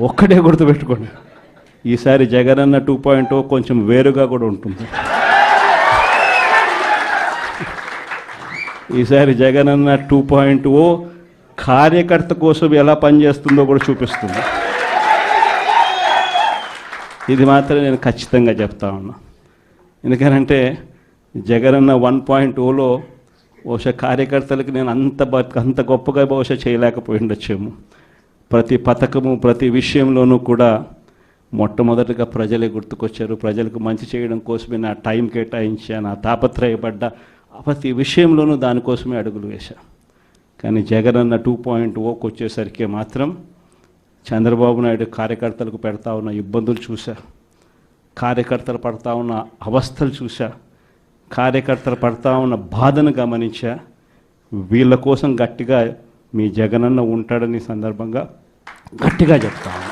ఒక్కటే గుర్తుపెట్టుకోండి, ఈసారి జగనన్న 2.0 కొంచెం వేరుగా కూడా ఉంటుంది. ఈసారి జగనన్న 2.0 కార్యకర్త కోసం ఎలా పనిచేస్తుందో కూడా చూపిస్తుంది. ఇది మాత్రం నేను ఖచ్చితంగా చెప్తా ఉన్నా. ఎందుకనంటే జగనన్న 1.0లో బహుశా కార్యకర్తలకు నేను అంత గొప్పగా బహుశా చేయలేకపోయి ఉండొచ్చేమో. ప్రతి పథకము ప్రతి విషయంలోనూ కూడా మొట్టమొదటిగా ప్రజలే గుర్తుకొచ్చారు. ప్రజలకు మంచి చేయడం కోసమే నా టైం కేటాయించా, నా తాపత్రయపడ్డా, ప్రతి విషయంలోనూ దానికోసమే అడుగులు వేశా. కానీ జగనన్న 2.0కి వచ్చేసరికి మాత్రం చంద్రబాబు నాయుడు కార్యకర్తలకు పెడతా ఉన్న ఇబ్బందులు చూశా, కార్యకర్తలు పడతా ఉన్న అవస్థలు చూశా, కార్యకర్తలు పడతా ఉన్న బాధను గమనించా. వీళ్ళ కోసం గట్టిగా మీ జగనన్న ఉంటాడని సందర్భంగా గట్టిగా చెప్తాను.